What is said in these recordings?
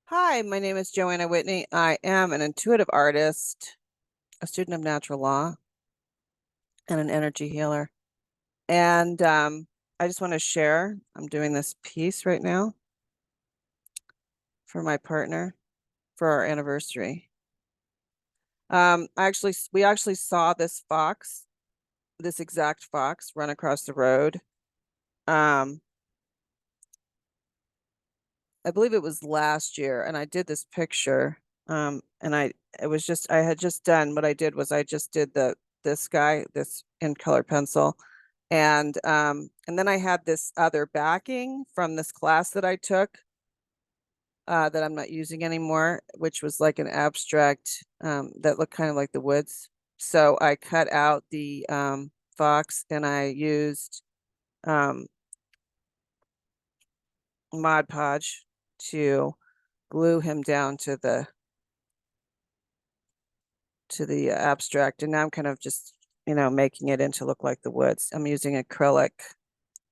Hi, my name is Joanna Whitney. I am an intuitive artist, a student of natural law, and an energy healer. And I just want to share, I'm doing this piece right now for my partner for our anniversary. We actually saw this fox, this exact fox, run across the road. I believe it was last year, and I did this picture. And I had just done what I did was I just did this guy, this in color pencil. And then I had this other backing from this class that I took that I'm not using anymore, which was like an abstract that looked kind of like the woods. So I cut out the fox and I used Mod Podge to glue him down to the abstract. And now I'm kind of just, making it into look like the woods. I'm using acrylic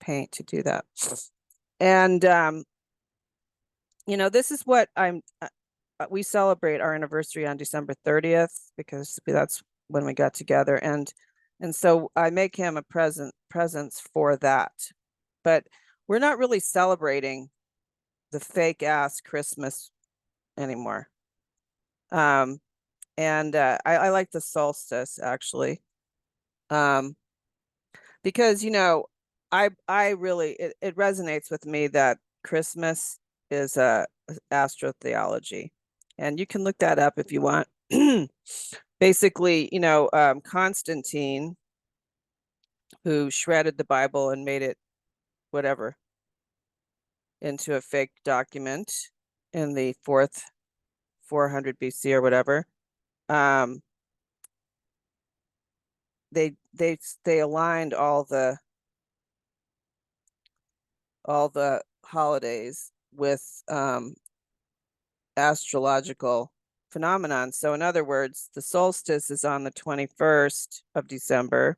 paint to do that. And, this is what we celebrate our anniversary on December 30th because that's when we got together. And so I make him a presents for that. But we're not really celebrating the fake ass Christmas anymore. And I like the solstice actually. Because I really it resonates with me that Christmas is a astrotheology, and you can look that up if you want. Basically, Constantine, who shredded the Bible and made it whatever into a fake document in the 400 BC or whatever. They aligned all the holidays with astrological phenomenon. So in other words, the solstice is on the 21st of December,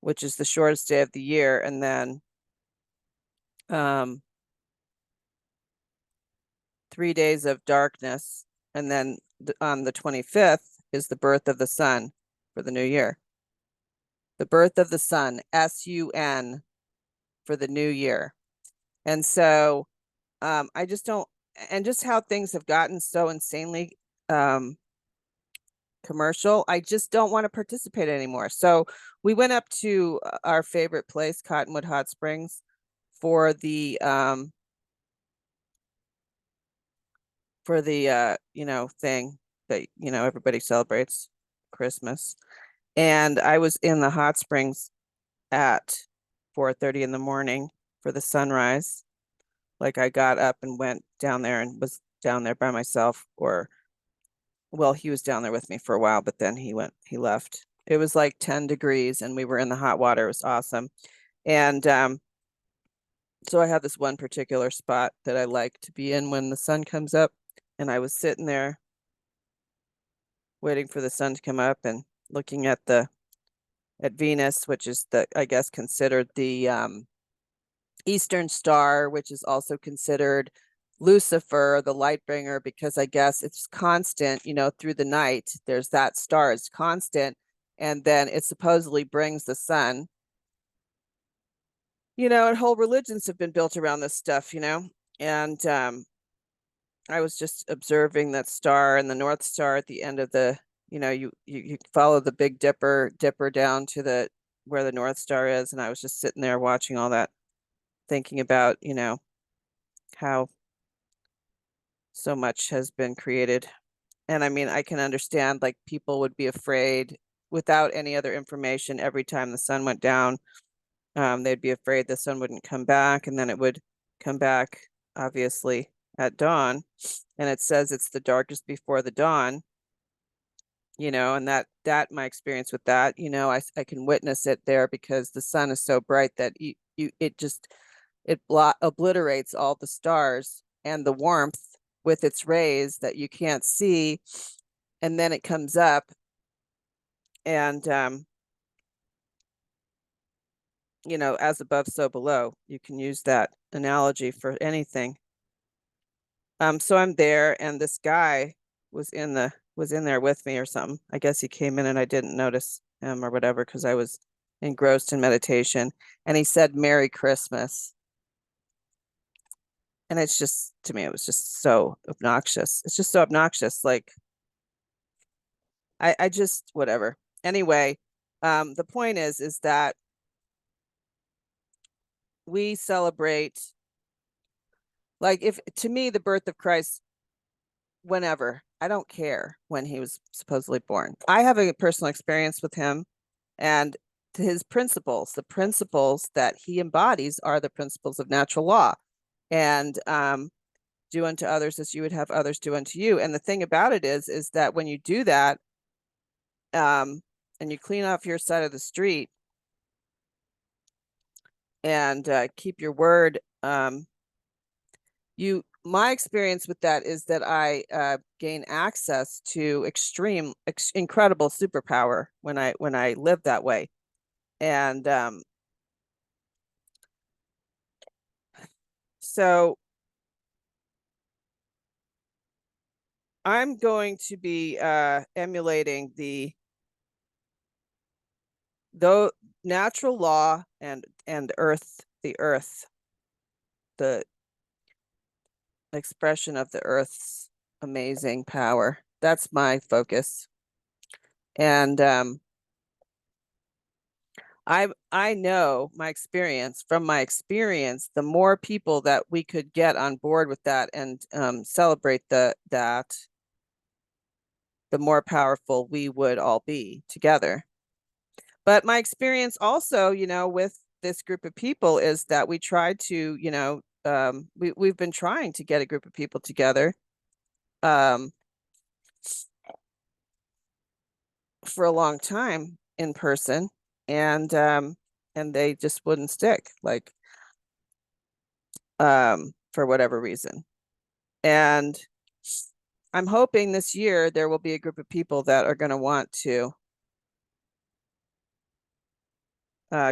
which is the shortest day of the year, and then 3 days of darkness, and then on the 25th is the birth of the sun for the new year. The birth of the sun, SUN, for the new year. And so I just don't, and just how things have gotten so insanely commercial, I just don't want to participate anymore. So we went up to our favorite place, Cottonwood Hot Springs, for the thing that everybody celebrates, Christmas. And I was in the hot springs at 4:30 in the morning for the sunrise. Like I got up and went down there and was down there by myself, or well, he was down there with me for a while, but then he left. It was like 10 degrees and we were in the hot water. It was awesome. And so I have this one particular spot that I like to be in when the sun comes up. And I was sitting there waiting for the sun to come up and looking at Venus, which is I guess considered the Eastern Star, which is also considered Lucifer, the light bringer, because I guess it's constant, through the night. There's that star, it's constant. And then it supposedly brings the sun. And whole religions have been built around this stuff, And I was just observing that star and the North Star at the end of you follow the Big Dipper down to where the North Star is. And I was just sitting there watching all that, thinking about, how so much has been created. And I mean, I can understand like people would be afraid without any other information every time the sun went down. They'd be afraid the sun wouldn't come back, and then it would come back, obviously, at dawn. And it says it's the darkest before the dawn, and that my experience with that, I can witness it there because the sun is so bright that it obliterates all the stars and the warmth with its rays that you can't see. And then it comes up and as above, so below. You can use that analogy for anything. So I'm there, and this guy was in there with me or something. I guess he came in and I didn't notice him or whatever because I was engrossed in meditation. And he said Merry Christmas. And it's just, to me, it was just so obnoxious. It's just so obnoxious. Like I just whatever. Anyway, the point is that we celebrate, like, if to me the birth of Christ, whenever, I don't care when he was supposedly born. I have a personal experience with him, and his principles, the principles that he embodies are the principles of natural law. And do unto others as you would have others do unto you. And the thing about it is that when you do that, and you clean off your side of the street and keep your word, my experience with that is that I gain access to incredible superpower when I live that way. And so I'm going to be emulating the natural law and the earth, the expression of the earth's amazing power. That's my focus. And I know from my experience, the more people that we could get on board with that and celebrate that, the more powerful we would all be together. But my experience also, with this group of people is that we try to, we've been trying to get a group of people together for a long time in person, and they just wouldn't stick, like, for whatever reason. And I'm hoping this year there will be a group of people that are going to want to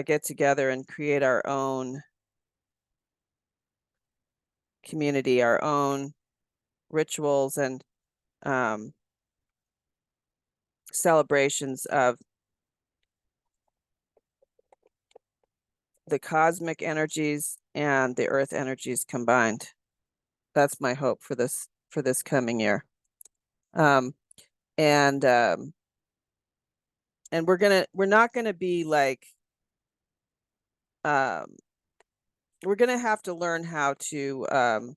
get together and create our own community, our own rituals and celebrations of the cosmic energies and the earth energies combined. That's my hope for this coming year. And we're not gonna be like, we're gonna have to learn how to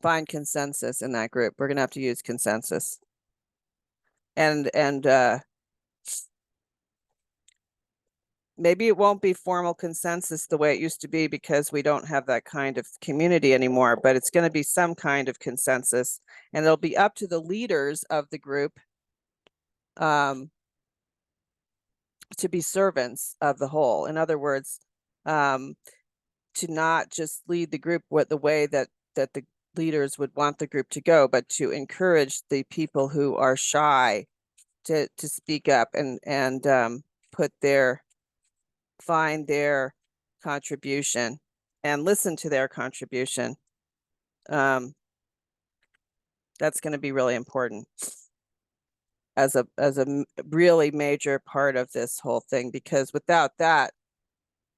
find consensus in that group. We're gonna have to use consensus. And maybe it won't be formal consensus the way it used to be because we don't have that kind of community anymore, but it's going to be some kind of consensus, and it'll be up to the leaders of the group to be servants of the whole. In other words, to not just lead the group the way that the leaders would want the group to go, but to encourage the people who are shy to speak up and find their contribution and listen to their contribution. That's going to be really important as a really major part of this whole thing, because without that,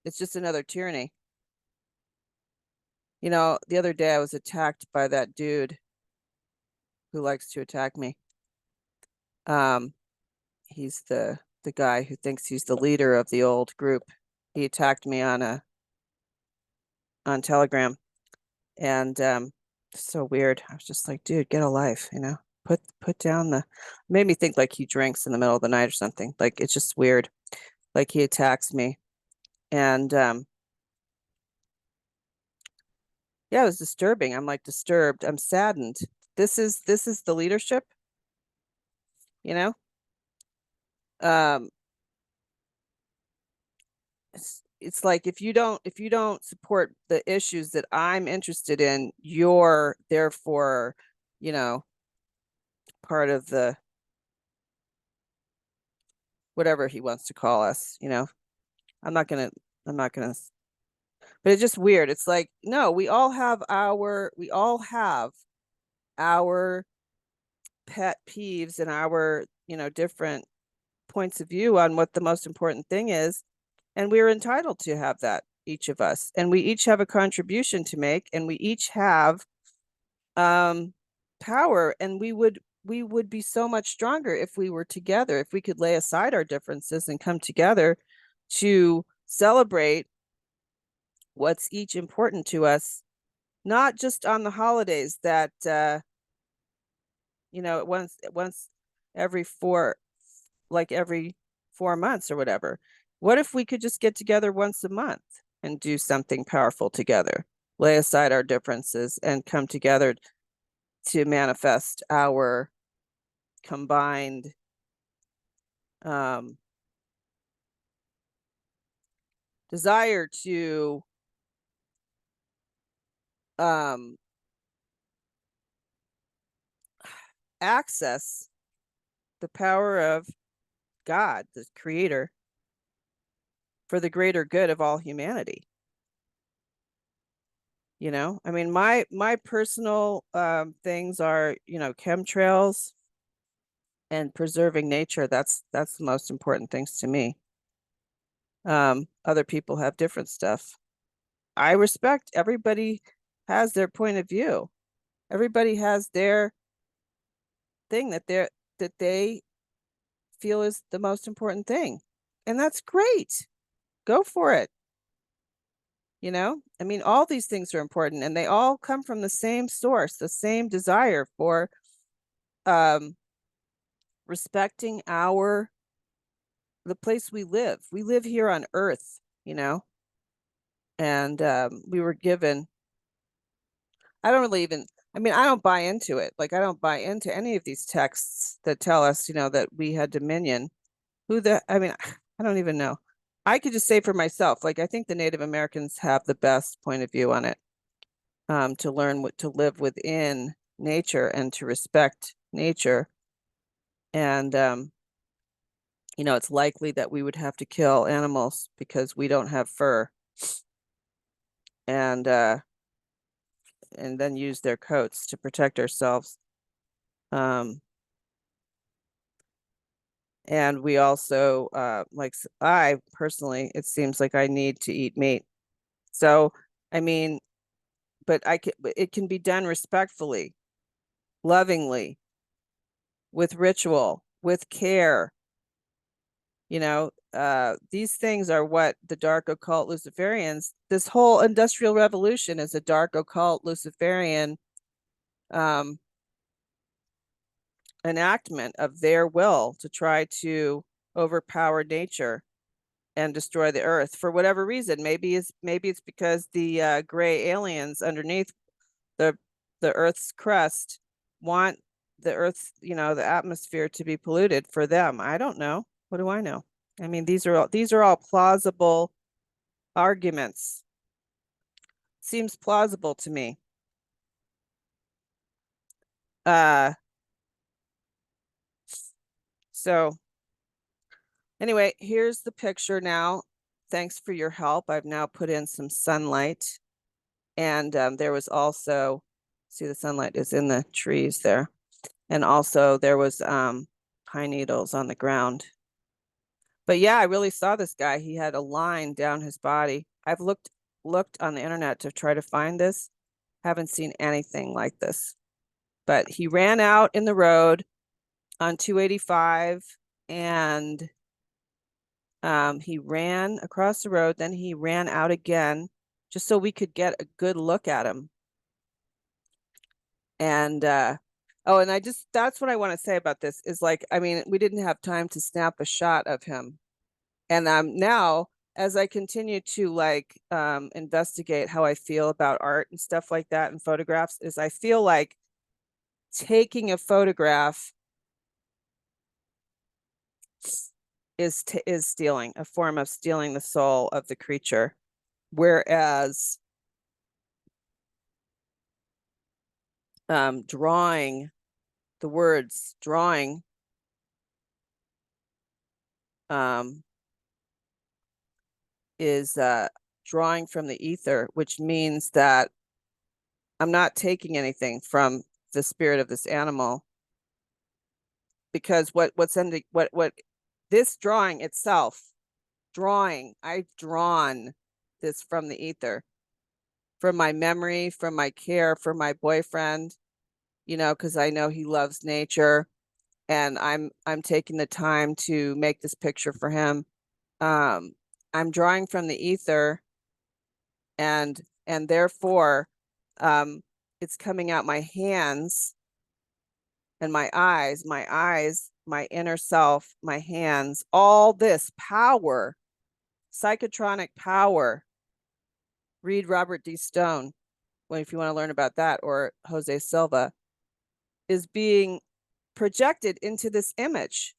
it's just another tyranny. The other day I was attacked by that dude who likes to attack me. He's the guy who thinks he's the leader of the old group. He attacked me on Telegram, and so weird. I was just like, dude, get a life, put down made me think like he drinks in the middle of the night or something. Like, it's just weird. Like, he attacks me. And yeah, it was disturbing. I'm like disturbed. I'm saddened. This is the leadership, you know? It's like, if you don't support the issues that I'm interested in, you're therefore, part of the whatever he wants to call us. I'm not gonna But it's just weird. It's like, no, we all have our pet peeves and our, different points of view on what the most important thing is. And we're entitled to have that, each of us. And we each have a contribution to make, and we each have power, and we would be so much stronger if we were together, if we could lay aside our differences and come together to celebrate what's each important to us, not just on the holidays that once every every 4 months or whatever. What if we could just get together once a month and do something powerful together, lay aside our differences and come together to manifest our combined desire to access the power of God, the creator, for the greater good of all humanity. I mean, my personal things are, chemtrails and preserving nature. That's the most important things to me. Other people have different stuff. I respect everybody has their point of view. Everybody has their thing that they feel is the most important thing. And that's great. Go for it. I mean, all these things are important, and they all come from the same source, the same desire for respecting the place we live. We live here on Earth, and we were given. I don't buy into it. Like, I don't buy into any of these texts that tell us, that we had dominion. I don't even know. I could just say for myself, like, I think the Native Americans have the best point of view on it, to learn to live within nature and to respect nature. And, it's likely that we would have to kill animals because we don't have fur, and then use their coats to protect ourselves. And we also, I personally, it seems like I need to eat meat. So, I mean, but it can be done respectfully, lovingly, with ritual, with care. These things are what the Dark Occult Luciferians, this whole industrial revolution is a Dark Occult Luciferian enactment of their will to try to overpower nature and destroy the earth for whatever reason. Maybe it's because the gray aliens underneath the earth's crust want the earth's, the atmosphere to be polluted for them. I don't know. What do I know? I mean, these are all plausible arguments. Seems plausible to me. So anyway, here's the picture now. Thanks for your help. I've now put in some sunlight, and there was also, see, the sunlight is in the trees there, and also there was pine needles on the ground. But yeah, I really saw this guy. He had a line down his body. I've looked on the internet to try to find this. Haven't seen anything like this. But he ran out in the road on 285, and he ran across the road. Then he ran out again just so we could get a good look at him. And and that's what I want to say about this is, like, I mean, we didn't have time to snap a shot of him. And now, as I continue to investigate how I feel about art and stuff like that and photographs, is I feel like taking a photograph is stealing, a form of stealing the soul of the creature, whereas drawing the words, is drawing from the ether, which means that I'm not taking anything from the spirit of this animal, because what's in the what this drawing itself, I've drawn this from the ether, from my memory, from my care for my boyfriend, you know, because I know he loves nature, and I'm taking the time to make this picture for him. I'm drawing from the ether, and therefore it's coming out my hands and my eyes, my inner self, my hands, all this power, psychotronic power. Read Robert D. Stone if you want to learn about that, or Jose Silva, is being projected into this image.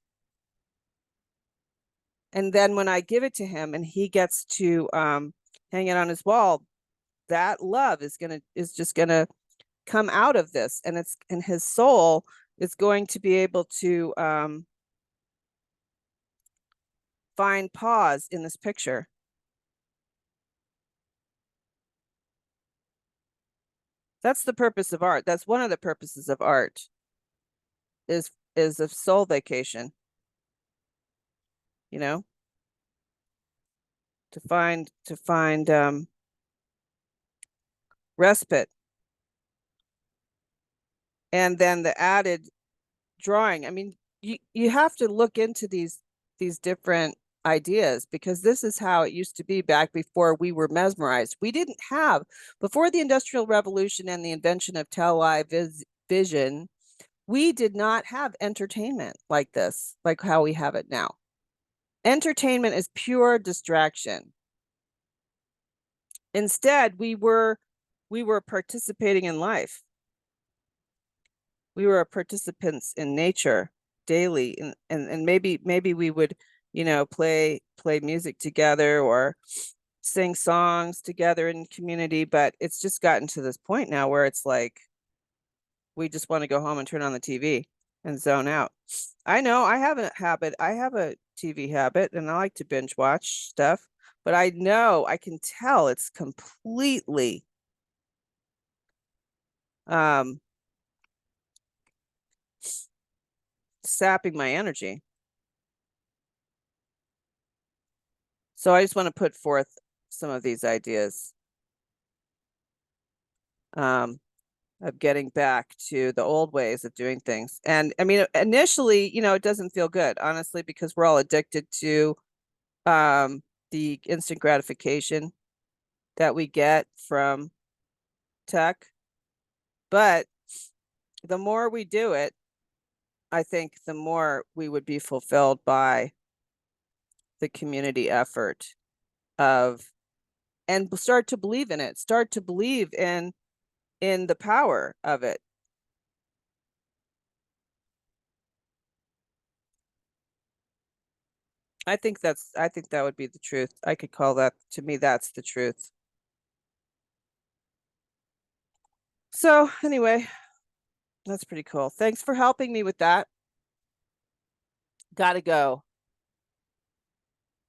And then when I give it to him and he gets to hang it on his wall, that love is just gonna come out of this, and his soul is going to be able to find pause in this picture. That's the purpose of art. That's one of the purposes of art, is a soul vacation, you know, to find respite. And then the added drawing. I mean, you have to look into these different ideas, because this is how it used to be back before we were mesmerized. We didn't have, before the Industrial Revolution and the invention of television, we did not have entertainment like this, like how we have it now. Entertainment is pure distraction. Instead, we were participating in life. We were participants in nature daily, and maybe we would, you know, play music together or sing songs together in community, but it's just gotten to this point now where it's like we just want to go home and turn on the TV and zone out. I know I have a TV habit, and I like to binge watch stuff, but I know, I can tell it's completely sapping my energy. So I just want to put forth some of these ideas of getting back to the old ways of doing things. And I mean, initially, you know, it doesn't feel good, honestly, because we're all addicted to the instant gratification that we get from tech. But the more we do it, I think the more we would be fulfilled by the community effort of, and start to believe in it, start to believe in the power of it. I think that would be the truth. I could call that, to me, that's the truth. So anyway, that's pretty cool. Thanks for helping me with that. Gotta go.